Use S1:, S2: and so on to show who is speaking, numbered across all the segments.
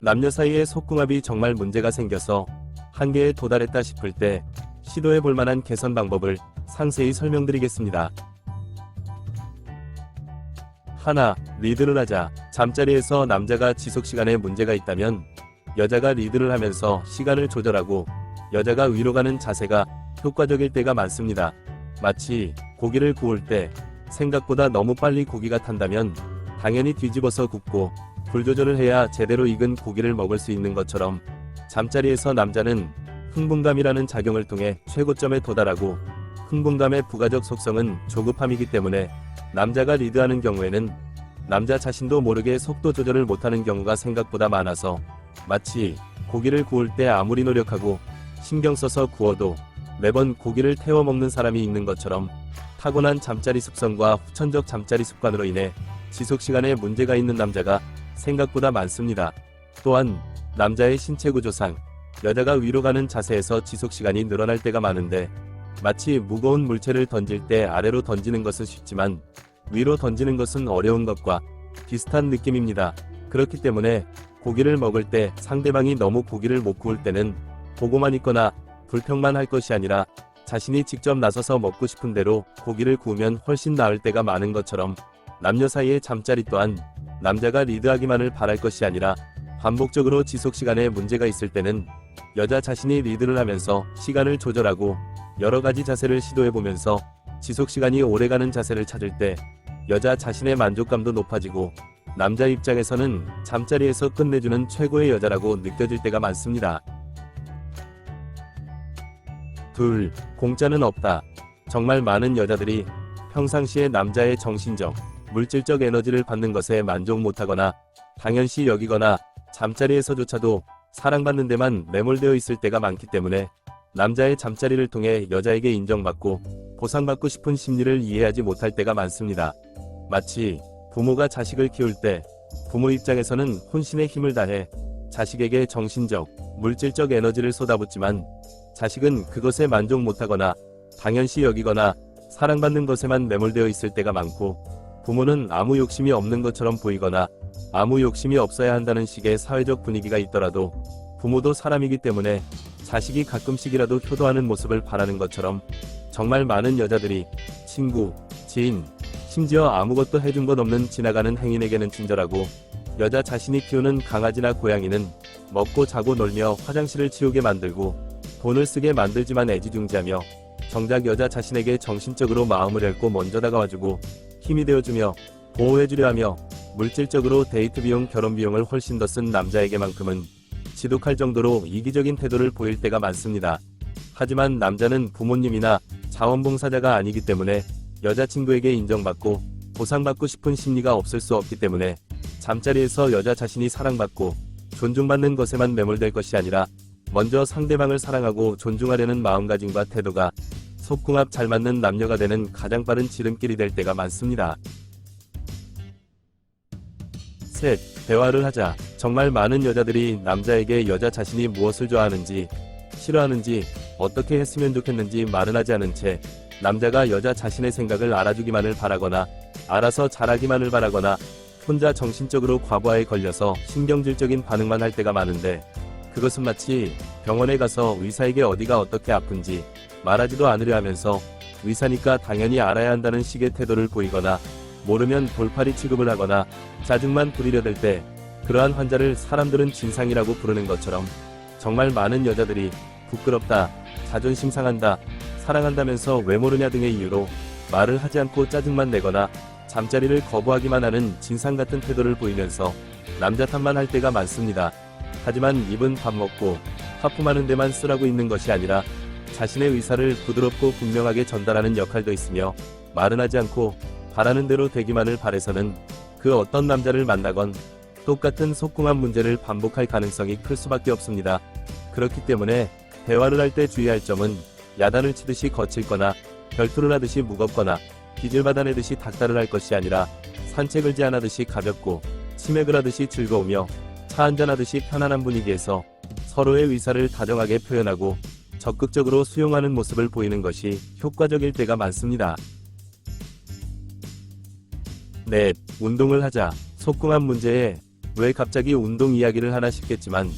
S1: 남녀 사이의 속궁합이 정말 문제가 생겨서 한계에 도달했다 싶을 때 시도해 볼 만한 개선 방법을 상세히 설명드리겠습니다. 하나, 리드를 하자. 잠자리에서 남자가 지속시간에 문제가 있다면 여자가 리드를 하면서 시간을 조절하고 여자가 위로 가는 자세가 효과적일 때가 많습니다. 마치 고기를 구울 때 생각보다 너무 빨리 고기가 탄다면 당연히 뒤집어서 굽고 불 조절을 해야 제대로 익은 고기를 먹을 수 있는 것처럼 잠자리에서 남자는 흥분감이라는 작용을 통해 최고점에 도달하고 흥분감의 부가적 속성은 조급함이기 때문에 남자가 리드하는 경우에는 남자 자신도 모르게 속도 조절을 못하는 경우가 생각보다 많아서 마치 고기를 구울 때 아무리 노력하고 신경 써서 구워도 매번 고기를 태워 먹는 사람이 있는 것처럼 타고난 잠자리 습성과 후천적 잠자리 습관으로 인해 지속시간에 문제가 있는 남자가 생각보다 많습니다. 또한 남자의 신체 구조상 여자가 위로 가는 자세에서 지속시간이 늘어날 때가 많은데 마치 무거운 물체를 던질 때 아래로 던지는 것은 쉽지만 위로 던지는 것은 어려운 것과 비슷한 느낌입니다. 그렇기 때문에 고기를 먹을 때 상대방이 너무 고기를 못 구울 때는 보고만 있거나 불평만 할 것이 아니라 자신이 직접 나서서 먹고 싶은 대로 고기를 구우면 훨씬 나을 때가 많은 것처럼 남녀 사이의 잠자리 또한 남자가 리드하기만을 바랄 것이 아니라 반복적으로 지속시간에 문제가 있을 때는 여자 자신이 리드를 하면서 시간을 조절하고 여러가지 자세를 시도해보면서 지속시간이 오래가는 자세를 찾을 때 여자 자신의 만족감도 높아지고 남자 입장에서는 잠자리에서 끝내주는 최고의 여자라고 느껴질 때가 많습니다. 둘, 공짜는 없다. 정말 많은 여자들이 평상시에 남자의 정신적, 물질적 에너지를 받는 것에 만족 못하거나 당연시 여기거나 잠자리에서조차도 사랑받는 데만 매몰되어 있을 때가 많기 때문에 남자의 잠자리를 통해 여자에게 인정받고 보상받고 싶은 심리를 이해하지 못할 때가 많습니다. 마치 부모가 자식을 키울 때 부모 입장에서는 혼신의 힘을 다해 자식에게 정신적, 물질적 에너지를 쏟아붓지만 자식은 그것에 만족 못하거나 당연시 여기거나 사랑받는 것에만 매몰되어 있을 때가 많고 부모는 아무 욕심이 없는 것처럼 보이거나 아무 욕심이 없어야 한다는 식의 사회적 분위기가 있더라도 부모도 사람이기 때문에 자식이 가끔씩이라도 효도하는 모습을 바라는 것처럼 정말 많은 여자들이 친구, 지인, 심지어 아무것도 해준 것 없는 지나가는 행인에게는 친절하고 여자 자신이 키우는 강아지나 고양이는 먹고 자고 놀며 화장실을 치우게 만들고 돈을 쓰게 만들지만 애지중지하며 정작 여자 자신에게 정신적으로 마음을 열고 먼저 다가와주고 힘이 되어주며 보호해주려 하며 물질적으로 데이트 비용, 결혼 비용을 훨씬 더 쓴 남자에게만큼은 지독할 정도로 이기적인 태도를 보일 때가 많습니다. 하지만 남자는 부모님이나 자원봉사자가 아니기 때문에 여자친구에게 인정받고 보상받고 싶은 심리가 없을 수 없기 때문에 잠자리에서 여자 자신이 사랑받고 존중받는 것에만 매몰될 것이 아니라 먼저 상대방을 사랑하고 존중하려는 마음가짐과 태도가 속궁합 잘 맞는 남녀가 되는 가장 빠른 지름길이 될 때가 많습니다. 셋, 대화를 하자. 정말 많은 여자들이 남자에게 여자 자신이 무엇을 좋아하는지, 싫어하는지, 어떻게 했으면 좋겠는지 말은 하지 않은 채 남자가 여자 자신의 생각을 알아주기만을 바라거나 알아서 잘하기만을 바라거나 혼자 정신적으로 과부하에 걸려서 신경질적인 반응만 할 때가 많은데 그것은 마치 병원에 가서 의사에게 어디가 어떻게 아픈지 말하지도 않으려 하면서 의사니까 당연히 알아야 한다는 식의 태도를 보이거나 모르면 돌팔이 취급을 하거나 짜증만 부리려 들 때 그러한 환자를 사람들은 진상이라고 부르는 것처럼 정말 많은 여자들이 부끄럽다, 자존심 상한다, 사랑한다면서 왜 모르냐 등의 이유로 말을 하지 않고 짜증만 내거나 잠자리를 거부하기만 하는 진상 같은 태도를 보이면서 남자 탓만 할 때가 많습니다. 하지만 입은 밥 먹고 하품하는 데만 쓰라고 있는 것이 아니라 자신의 의사를 부드럽고 분명하게 전달하는 역할도 있으며 말은 하지 않고 바라는 대로 되기만을 바래서는 그 어떤 남자를 만나건 똑같은 속궁합 문제를 반복할 가능성이 클 수밖에 없습니다. 그렇기 때문에 대화를 할 때 주의할 점은 야단을 치듯이 거칠거나 결투를 하듯이 무겁거나 빚을 받아내듯이 닥달을 할 것이 아니라 산책을 제안하듯이 가볍고 치맥을 하듯이 즐거우며 차 한잔하듯이 편안한 분위기에서 서로의 의사를 다정하게 표현하고 적극적으로 수용하는 모습을 보이는 것이 효과적일 때가 많습니다. 넷, 운동을 하자. 속궁합 문제에 왜 갑자기 운동 이야기를 하나 싶겠지만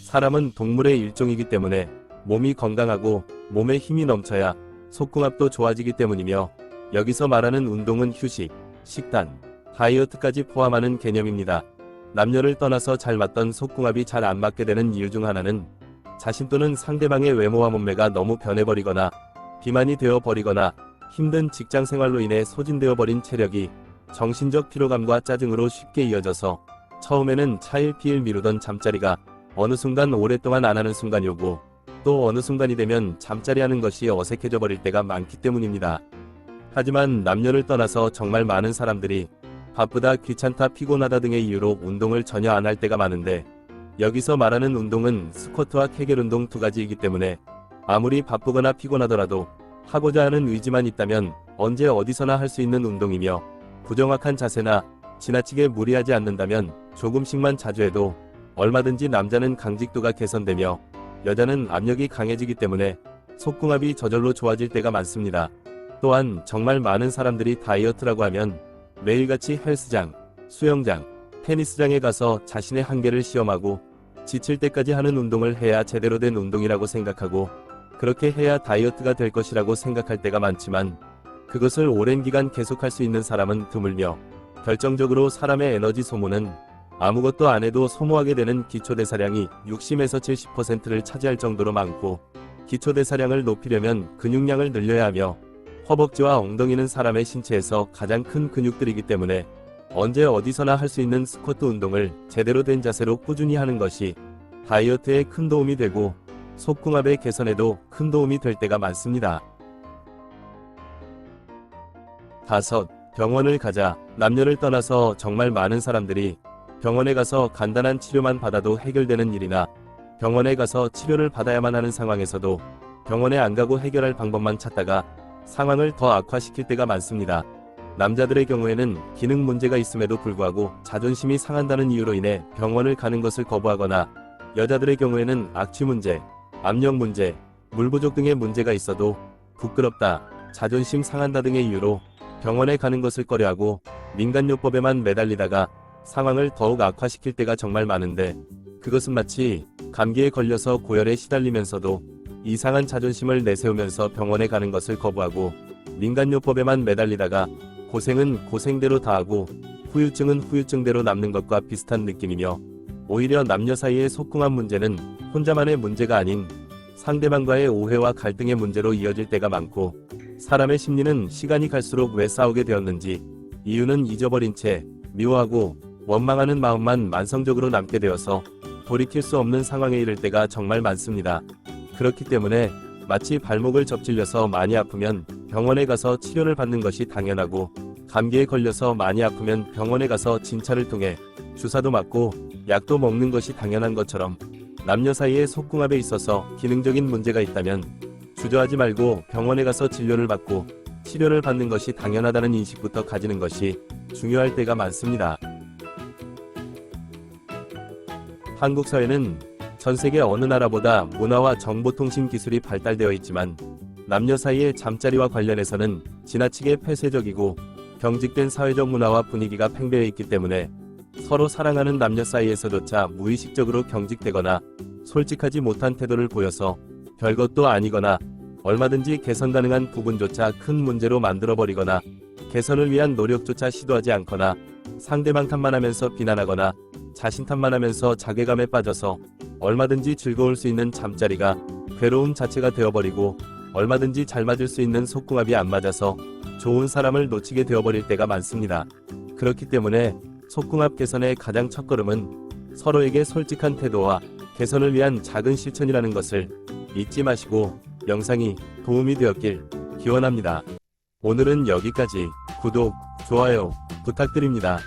S1: 사람은 동물의 일종이기 때문에 몸이 건강하고 몸에 힘이 넘쳐야 속궁합도 좋아지기 때문이며 여기서 말하는 운동은 휴식, 식단, 다이어트까지 포함하는 개념입니다. 남녀를 떠나서 잘 맞던 속궁합이 잘 안 맞게 되는 이유 중 하나는 자신 또는 상대방의 외모와 몸매가 너무 변해버리거나 비만이 되어버리거나 힘든 직장 생활로 인해 소진되어 버린 체력이 정신적 피로감과 짜증으로 쉽게 이어져서 처음에는 차일피일 미루던 잠자리가 어느 순간 오랫동안 안 하는 순간이 오고 또 어느 순간이 되면 잠자리 하는 것이 어색해져 버릴 때가 많기 때문입니다. 하지만 남녀를 떠나서 정말 많은 사람들이 바쁘다, 귀찮다, 피곤하다 등의 이유로 운동을 전혀 안 할 때가 많은데 여기서 말하는 운동은 스쿼트와 케겔 운동 두 가지이기 때문에 아무리 바쁘거나 피곤하더라도 하고자 하는 의지만 있다면 언제 어디서나 할 수 있는 운동이며 부정확한 자세나 지나치게 무리하지 않는다면 조금씩만 자주 해도 얼마든지 남자는 강직도가 개선되며 여자는 압력이 강해지기 때문에 속궁합이 저절로 좋아질 때가 많습니다. 또한 정말 많은 사람들이 다이어트라고 하면 매일같이 헬스장, 수영장, 테니스장에 가서 자신의 한계를 시험하고 지칠 때까지 하는 운동을 해야 제대로 된 운동이라고 생각하고 그렇게 해야 다이어트가 될 것이라고 생각할 때가 많지만 그것을 오랜 기간 계속할 수 있는 사람은 드물며 결정적으로 사람의 에너지 소모는 아무것도 안 해도 소모하게 되는 기초대사량이 60에서 70%를 차지할 정도로 많고 기초대사량을 높이려면 근육량을 늘려야 하며 허벅지와 엉덩이는 사람의 신체에서 가장 큰 근육들이기 때문에 언제 어디서나 할 수 있는 스쿼트 운동을 제대로 된 자세로 꾸준히 하는 것이 다이어트에 큰 도움이 되고 속궁합의 개선에도 큰 도움이 될 때가 많습니다. 5. 병원을 가자. 남녀를 떠나서 정말 많은 사람들이 병원에 가서 간단한 치료만 받아도 해결되는 일이나 병원에 가서 치료를 받아야만 하는 상황에서도 병원에 안 가고 해결할 방법만 찾다가 상황을 더 악화시킬 때가 많습니다. 남자들의 경우에는 기능 문제가 있음에도 불구하고 자존심이 상한다는 이유로 인해 병원을 가는 것을 거부하거나 여자들의 경우에는 악취 문제, 압력 문제, 물 부족 등의 문제가 있어도 부끄럽다, 자존심 상한다 등의 이유로 병원에 가는 것을 꺼려하고 민간요법에만 매달리다가 상황을 더욱 악화시킬 때가 정말 많은데 그것은 마치 감기에 걸려서 고열에 시달리면서도 이상한 자존심을 내세우면서 병원에 가는 것을 거부하고 민간요법에만 매달리다가 고생은 고생대로 다하고 후유증은 후유증대로 남는 것과 비슷한 느낌이며 오히려 남녀 사이의 속궁합 문제는 혼자만의 문제가 아닌 상대방과의 오해와 갈등의 문제로 이어질 때가 많고 사람의 심리는 시간이 갈수록 왜 싸우게 되었는지 이유는 잊어버린 채 미워하고 원망하는 마음만 만성적으로 남게 되어서 돌이킬 수 없는 상황에 이를 때가 정말 많습니다. 그렇기 때문에 마치 발목을 접질려서 많이 아프면 병원에 가서 치료를 받는 것이 당연하고 감기에 걸려서 많이 아프면 병원에 가서 진찰을 통해 주사도 맞고 약도 먹는 것이 당연한 것처럼 남녀 사이의 속궁합에 있어서 기능적인 문제가 있다면 주저하지 말고 병원에 가서 진료를 받고 치료를 받는 것이 당연하다는 인식부터 가지는 것이 중요할 때가 많습니다. 한국 사회는 전 세계 어느 나라보다 문화와 정보통신 기술이 발달되어 있지만 남녀 사이의 잠자리와 관련해서는 지나치게 폐쇄적이고 경직된 사회적 문화와 분위기가 팽배해 있기 때문에 서로 사랑하는 남녀 사이에서조차 무의식적으로 경직되거나 솔직하지 못한 태도를 보여서 별것도 아니거나 얼마든지 개선 가능한 부분조차 큰 문제로 만들어버리거나 개선을 위한 노력조차 시도하지 않거나 상대방 탓만 하면서 비난하거나 자신 탓만 하면서 자괴감에 빠져서 얼마든지 즐거울 수 있는 잠자리가 괴로움 자체가 되어버리고 얼마든지 잘 맞을 수 있는 속궁합이 안 맞아서 좋은 사람을 놓치게 되어버릴 때가 많습니다. 그렇기 때문에 속궁합 개선의 가장 첫걸음은 서로에게 솔직한 태도와 개선을 위한 작은 실천이라는 것을 잊지 마시고 영상이 도움이 되었길 기원합니다. 오늘은 여기까지. 구독, 좋아요 부탁드립니다.